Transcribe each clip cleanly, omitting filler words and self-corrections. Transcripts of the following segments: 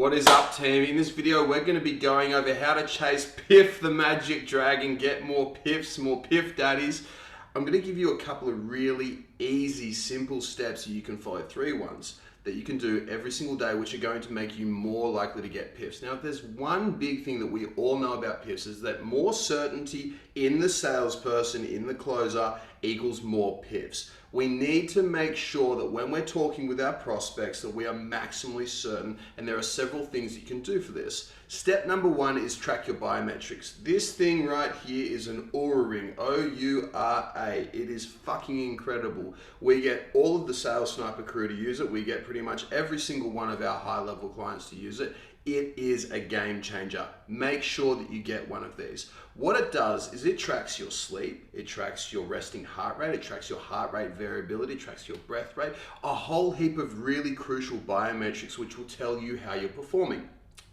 What is up, team? In this video, we're going to be going over how to chase Piff the Magic Dragon, get more Piffs, more Piff Daddies. I'm going to give you a couple of really easy, simple steps that you can follow, 3 ones that you can do every single day, which are going to make you more likely to get Piffs. Now, if there's one big thing that we all know about Piffs is that more certainty in the salesperson, in the closer, equals more Piffs. We need to make sure that when we're talking with our prospects that we are maximally certain, and there are several things you can do for this. Step number 1 is track your biometrics. This thing right here is an Oura ring, O-U-R-A. It is fucking incredible. We get all of the Sales Sniper crew to use it. We get pretty much every single one of our high-level clients to use it. It is a game changer. Make sure that you get one of these. What it does is it tracks your sleep, it tracks your resting heart rate, it tracks your heart rate variability, it tracks your breath rate, a whole heap of really crucial biometrics which will tell you how you're performing.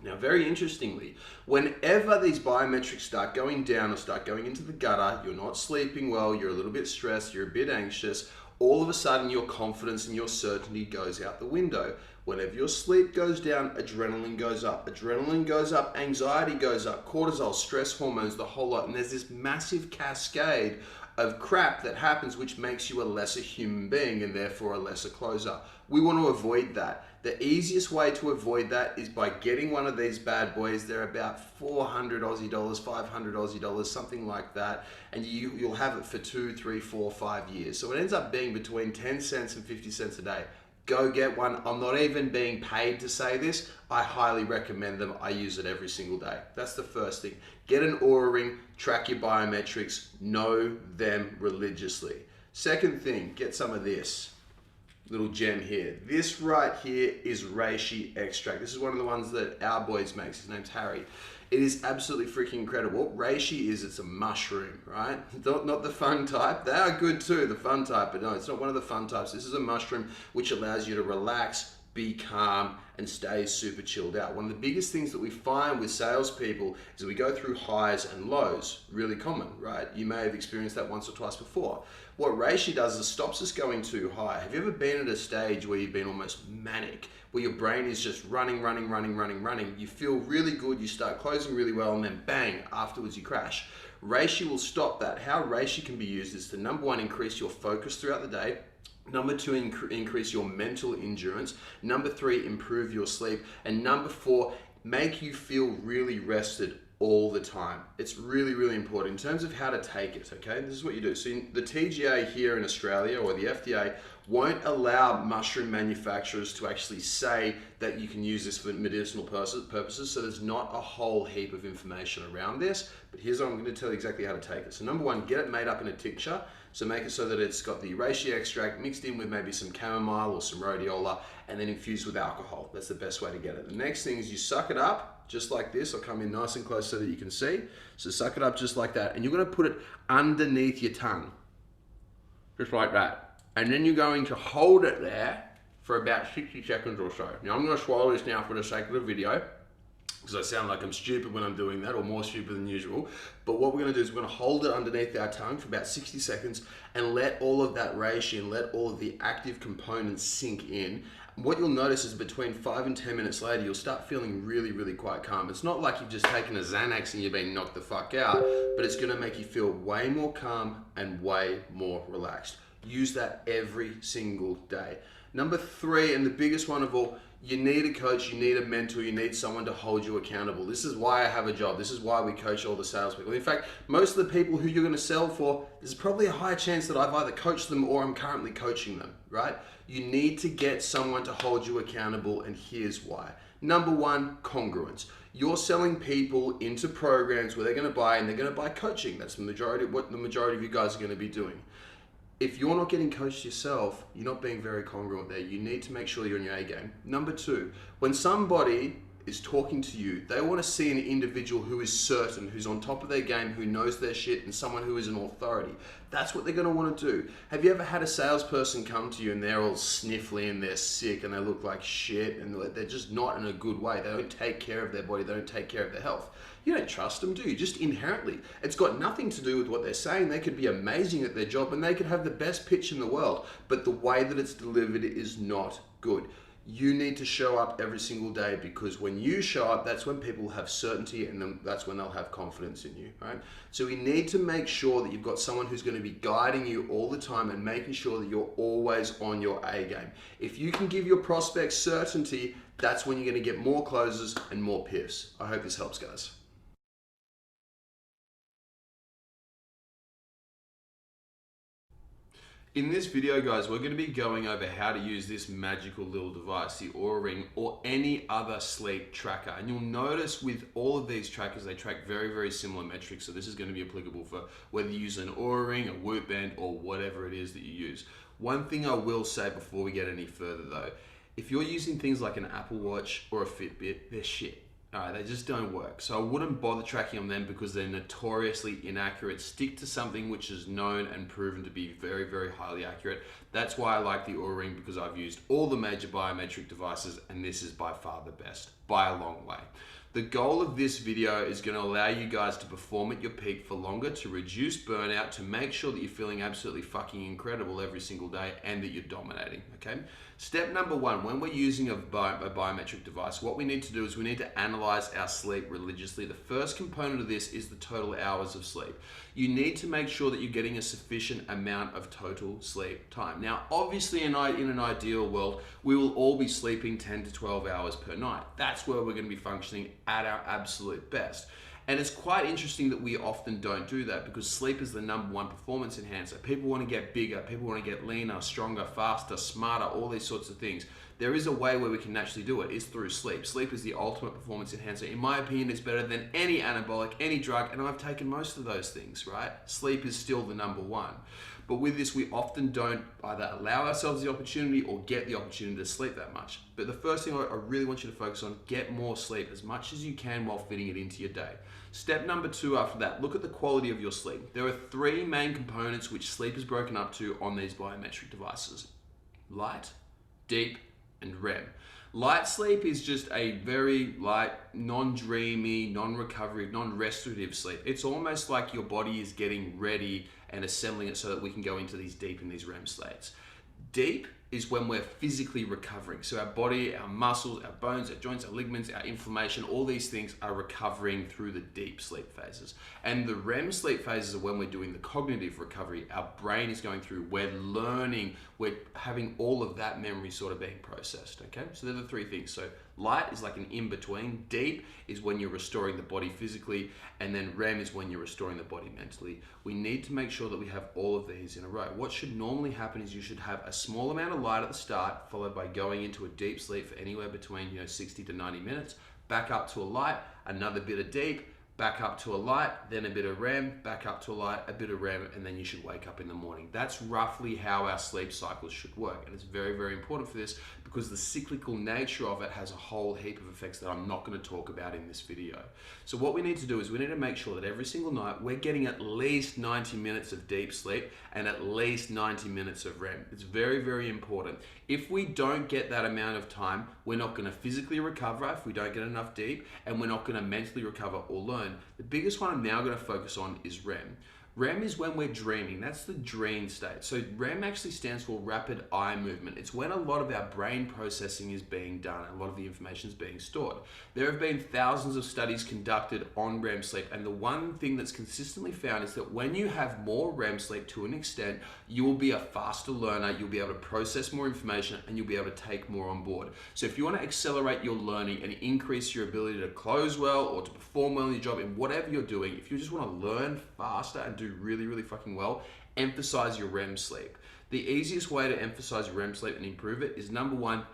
Now, very interestingly, whenever these biometrics start going down or start going into the gutter, you're not sleeping well, you're a little bit stressed, you're a bit anxious, all of a sudden your confidence and your certainty goes out the window. Whenever your sleep goes down, adrenaline goes up. Adrenaline goes up, anxiety goes up, cortisol, stress hormones, the whole lot. And there's this massive cascade of crap that happens which makes you a lesser human being and therefore a lesser closer. We want to avoid that. The easiest way to avoid that is by getting one of these bad boys. They're about 400 Aussie dollars, 500 Aussie dollars, something like that. And you'll have it for 2, 3, 4, 5 years. So it ends up being between 10 cents and 50 cents a day. Go get one. I'm not even being paid to say this. I highly recommend them. I use it every single day. That's the first thing. Get an Oura ring, track your biometrics, know them religiously. Second thing, get some of this little gem here. This right here is reishi extract. This is one of the ones that our boys makes. His name's Harry. It is absolutely freaking incredible. What reishi is, it's a mushroom, right? Not the fun type. They are good too, the fun type, but no, it's not one of the fun types. This is a mushroom which allows you to relax, be calm, and stay super chilled out. One of the biggest things that we find with salespeople is we go through highs and lows. Really common, right? You may have experienced that once or twice before. What reishi does is it stops us going too high. Have you ever been at a stage where you've been almost manic, where your brain is just running? You feel really good, you start closing really well, and then bang, afterwards you crash. Reishi will stop that. How reishi can be used is to, number 1, increase your focus throughout the day. Number 2, increase your mental endurance. Number 3, improve your sleep. And number 4, make you feel really rested all the time. It's really, really important in terms of how to take it, okay? This is what you do. So the TGA here in Australia, or the FDA, won't allow mushroom manufacturers to actually say that you can use this for medicinal purposes, so there's not a whole heap of information around this, but here's what I'm going to tell you exactly how to take it. So number 1, get it made up in a tincture. So make it so that it's got the reishi extract mixed in with maybe some chamomile or some rhodiola, and then infused with alcohol. That's the best way to get it. The next thing is you suck it up just like this. I'll come in nice and close so that you can see. So suck it up just like that, and you're going to put it underneath your tongue, just like that. And then you're going to hold it there for about 60 seconds or so. Now I'm going to swallow this now for the sake of the video, because I sound like I'm stupid when I'm doing that, or more stupid than usual. But what we're going to do is we're going to hold it underneath our tongue for about 60 seconds and let all of that reishi and let all of the active components sink in. What you'll notice is between 5 and 10 minutes later, you'll start feeling really, really quite calm. It's not like you've just taken a Xanax and you're being knocked the fuck out, but it's going to make you feel way more calm and way more relaxed. Use that every single day. Number 3, and the biggest one of all, you need a coach, you need a mentor, you need someone to hold you accountable. This is why I have a job. This is why we coach all the salespeople. In fact, most of the people who you're going to sell for, there's probably a high chance that I've either coached them or I'm currently coaching them, right? You need to get someone to hold you accountable, and here's why. Number 1, congruence. You're selling people into programs where they're going to buy, and they're going to buy coaching. That's what the majority of you guys are going to be doing. If you're not getting coached yourself, you're not being very congruent there. You need to make sure you're in your A game. Number 2, when somebody is talking to you, they want to see an individual who is certain, who's on top of their game, who knows their shit, and someone who is an authority. That's what they're going to want to do. Have you ever had a salesperson come to you and they're all sniffly and they're sick and they look like shit and they're just not in a good way? They don't take care of their body, they don't take care of their health. You don't trust them, do you? Just inherently. It's got nothing to do with what they're saying. They could be amazing at their job and they could have the best pitch in the world, but the way that it's delivered is not good. You need to show up every single day, because when you show up, that's when people have certainty, and then that's when they'll have confidence in you, right? So we need to make sure that you've got someone who's going to be guiding you all the time and making sure that you're always on your A game. If you can give your prospects certainty, that's when you're going to get more closes and more PIFs. I hope this helps, guys. In this video, guys, we're going to be going over how to use this magical little device, the Oura Ring, or any other sleep tracker. And you'll notice with all of these trackers, they track very, very similar metrics. So this is going to be applicable for whether you use an Oura Ring, a Whoop Band, or whatever it is that you use. One thing I will say before we get any further though, if you're using things like an Apple Watch or a Fitbit, they're shit. They just don't work. So I wouldn't bother tracking on them because they're notoriously inaccurate. Stick to something which is known and proven to be very, very highly accurate. That's why I like the Oura Ring, because I've used all the major biometric devices and this is by far the best, by a long way. The goal of this video is going to allow you guys to perform at your peak for longer, to reduce burnout, to make sure that you're feeling absolutely fucking incredible every single day and that you're dominating, okay? Step number one, when we're using a biometric device, what we need to do is we need to analyze our sleep religiously. The first component of this is the total hours of sleep. You need to make sure that you're getting a sufficient amount of total sleep time. Now, obviously in an ideal world, we will all be sleeping 10 to 12 hours per night. That's where we're going to be functioning at our absolute best. And it's quite interesting that we often don't do that, because sleep is the #1 performance enhancer. People want to get bigger, people want to get leaner, stronger, faster, smarter, all these sorts of things. There is a way where we can naturally do it. It's through sleep. Sleep is the ultimate performance enhancer. In my opinion, it's better than any anabolic, any drug, and I've taken most of those things, right? Sleep is still the #1. But with this, we often don't either allow ourselves the opportunity or get the opportunity to sleep that much. But the first thing I really want you to focus on, get more sleep as much as you can while fitting it into your day. Step number 2 after that, look at the quality of your sleep. There are 3 main components which sleep is broken up to on these biometric devices: light, deep, and REM. Light sleep is just a very light, non-dreamy, non-recovery, non-restorative sleep. It's almost like your body is getting ready and assembling it so that we can go into these deep and these REM states. Deep is when we're physically recovering. So our body, our muscles, our bones, our joints, our ligaments, our inflammation, all these things are recovering through the deep sleep phases. And the REM sleep phases are when we're doing the cognitive recovery. Our brain is going through, we're learning, we're having all of that memory sort of being processed, okay? So they're the 3 things. So light is like an in-between. Deep is when you're restoring the body physically, and then REM is when you're restoring the body mentally. We need to make sure that we have all of these in a row. What should normally happen is you should have a small amount of light at the start, followed by going into a deep sleep for anywhere between 60 to 90 minutes, back up to a light, another bit of deep, back up to a light, then a bit of REM, back up to a light, a bit of REM, and then you should wake up in the morning. That's roughly how our sleep cycles should work. And it's very, very important for this, because the cyclical nature of it has a whole heap of effects that I'm not going to talk about in this video. So what we need to do is we need to make sure that every single night we're getting at least 90 minutes of deep sleep and at least 90 minutes of REM. It's very, very important. If we don't get that amount of time, we're not going to physically recover if we don't get enough deep, and we're not going to mentally recover or learn. The biggest one I'm now going to focus on is REM. REM is when we're dreaming. That's the dream state. So REM actually stands for rapid eye movement. It's when a lot of our brain processing is being done and a lot of the information is being stored. There have been thousands of studies conducted on REM sleep, and the one thing that's consistently found is that when you have more REM sleep to an extent, you will be a faster learner, you'll be able to process more information, and you'll be able to take more on board. So if you want to accelerate your learning and increase your ability to close well or to perform well in your job, in whatever you're doing, if you just want to learn faster and do really, really fucking well, emphasize your REM sleep. The easiest way to emphasize your REM sleep and improve it is #1,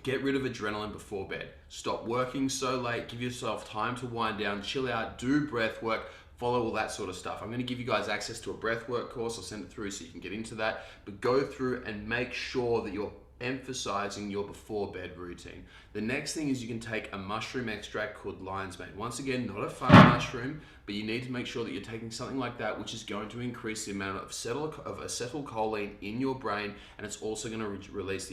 get rid of adrenaline before bed. Stop working so late, give yourself time to wind down, chill out, do breath work, follow all that sort of stuff. I'm going to give you guys access to a breath work course. I'll send it through so you can get into that, but go through and make sure that you're emphasizing your before bed routine. The next thing is you can take a mushroom extract called lion's mane. Once again, not a fun mushroom, but you need to make sure that you're taking something like that, which is going to increase the amount of acetylcholine in your brain, and it's also going to reduce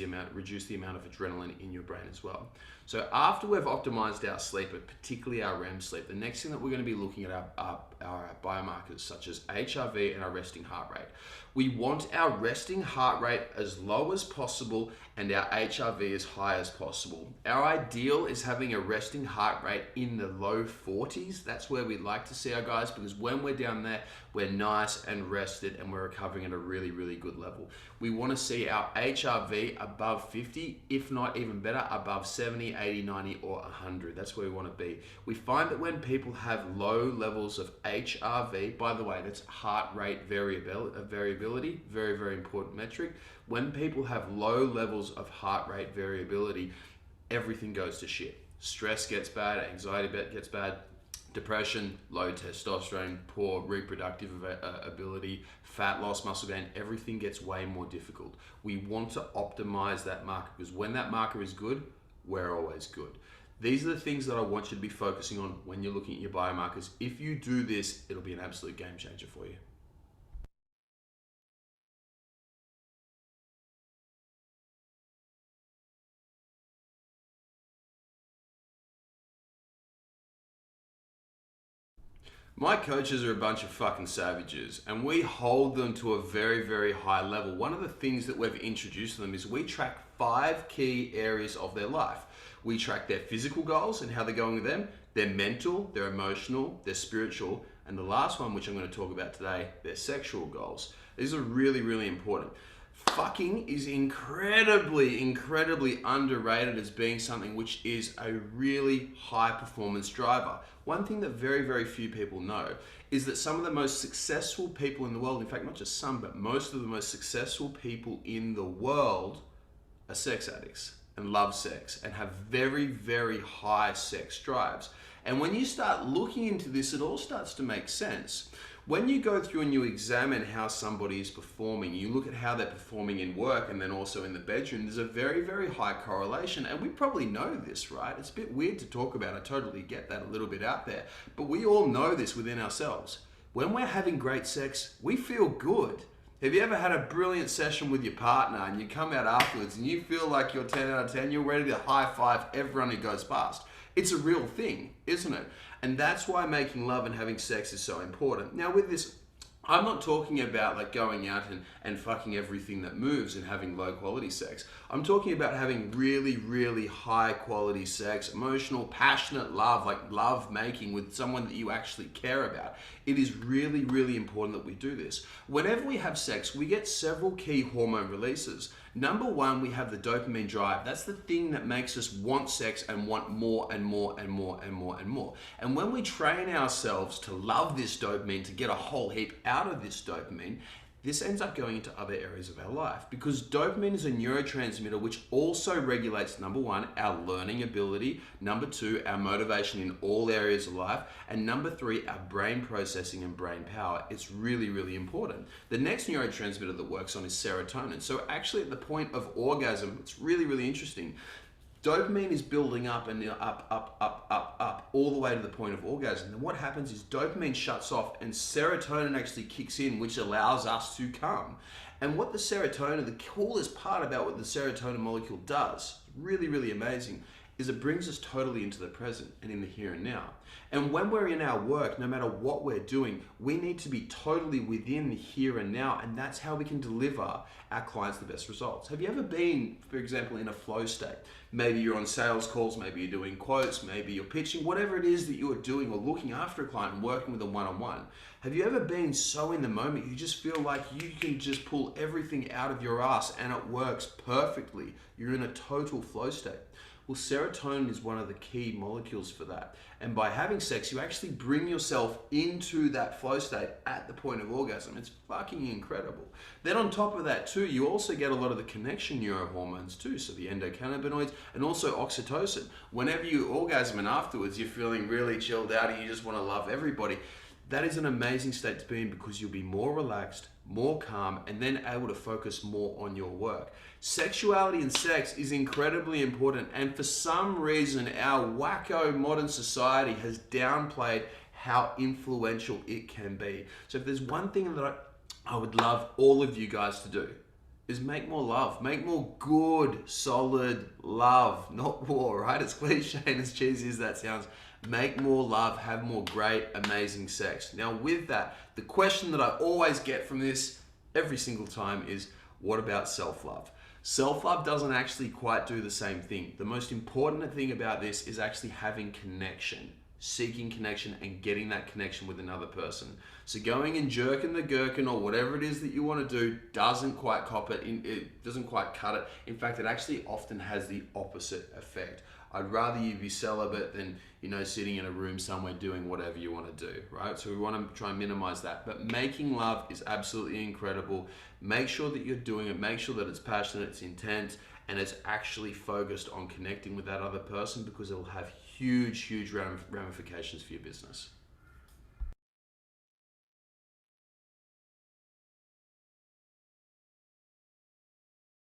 the amount of adrenaline in your brain as well. So after we've optimized our sleep, but particularly our REM sleep, the next thing that we're going to be looking at are our biomarkers such as HRV and our resting heart rate. We want our resting heart rate as low as possible and our HRV as high as possible. Our ideal is having a resting heart rate in the low 40s. That's where we'd like to see our guys, because when we're down there, we're nice and rested and we're recovering at a really, really good level. We want to see our HRV above 50, if not even better, above 70, 80, 90, or 100. That's where we want to be. We find that when people have low levels of HRV, by the way, that's heart rate variability, very, very important metric. When people have low levels of heart rate variability, everything goes to shit. Stress gets bad, anxiety gets bad, depression, low testosterone, poor reproductive ability, fat loss, muscle gain, everything gets way more difficult. We want to optimize that marker, because when that marker is good, we're always good. These are the things that I want you to be focusing on when you're looking at your biomarkers. If you do this, it'll be an absolute game changer for you. My coaches are a bunch of fucking savages, and we hold them to a very, very high level. One of the things that we've introduced to them is we track 5 key areas of their life. We track their physical goals and how they're going with them, their mental, their emotional, their spiritual, and the last one, which I'm going to talk about today, their sexual goals. These are really, really important. Fucking is incredibly, incredibly underrated as being something which is a really high performance driver. One thing that very, very few people know is that some of the most successful people in the world, in fact, not just some, but most of the most successful people in the world are sex addicts and love sex and have very, very high sex drives. And when you start looking into this, it all starts to make sense. When you go through and you examine how somebody is performing, you look at how they're performing in work and then also in the bedroom, there's a very, very high correlation. And we probably know this, right? It's a bit weird to talk about. I totally get that, a little bit out there. But we all know this within ourselves. When we're having great sex, we feel good. Have you ever had a brilliant session with your partner and you come out afterwards and you feel like you're 10 out of 10, you're ready to high five everyone who goes past? It's a real thing, isn't it? And that's why making love and having sex is so important. Now with this, I'm not talking about like going out and fucking everything that moves and having low quality sex. I'm talking about having really, really high quality sex, emotional, passionate love, like love making with someone that you actually care about. It is really, really important that we do this. Whenever we have sex, we get several key hormone releases. Number one, we have the dopamine drive. That's the thing that makes us want sex and want more and more and more and more and more. And when we train ourselves to love this dopamine, to get a whole heap out of this dopamine, this ends up going into other areas of our life, because dopamine is a neurotransmitter which also regulates, number one, our learning ability, number two, our motivation in all areas of life, and number three, our brain processing and brain power. It's really, really important. The next neurotransmitter that works on is serotonin. So actually at the point of orgasm, it's really, really interesting. Dopamine is building up and up, all the way to the point of orgasm. And what happens is dopamine shuts off and serotonin actually kicks in, which allows us to come. And what the serotonin, the coolest part about what the serotonin molecule does, really, really amazing, is it brings us totally into the present and in the here and now. And when we're in our work, no matter what we're doing, we need to be totally within the here and now, and that's how we can deliver our clients the best results. Have you ever been, for example, in a flow state? Maybe you're on sales calls, maybe you're doing quotes, maybe you're pitching, whatever it is that you're doing, or looking after a client and working with a one-on-one. Have you ever been so in the moment, you just feel like you can just pull everything out of your ass and it works perfectly? You're in a total flow state. Well, serotonin is one of the key molecules for that. And by having sex, you actually bring yourself into that flow state at the point of orgasm. It's fucking incredible. Then on top of that too, you also get a lot of the connection neurohormones too. So the endocannabinoids and also oxytocin. Whenever you orgasm and afterwards, you're feeling really chilled out and you just want to love everybody. That is an amazing state to be in, because you'll be more relaxed, more calm, and then able to focus more on your work. Sexuality and sex is incredibly important, and for some reason our wacko modern society has downplayed how influential it can be. So if there's one thing that I would love all of you guys to do, is make more love. Make more good, solid love, not war, right? As cliche and as cheesy as that sounds. Make more love, have more great, amazing sex. Now with that, the question that I always get from this every single time is, what about self-love? Self-love doesn't actually quite do the same thing. The most important thing about this is actually having connection, seeking connection and getting that connection with another person. So going and jerking the gherkin or whatever it is that you want to do doesn't quite cop it, it doesn't quite cut it. In fact, it actually often has the opposite effect. I'd rather you be celibate than, sitting in a room somewhere doing whatever you want to do, right? So we want to try and minimize that. But making love is absolutely incredible. Make sure that you're doing it. Make sure that it's passionate, it's intense, and it's actually focused on connecting with that other person, because it will have huge, huge ramifications for your business.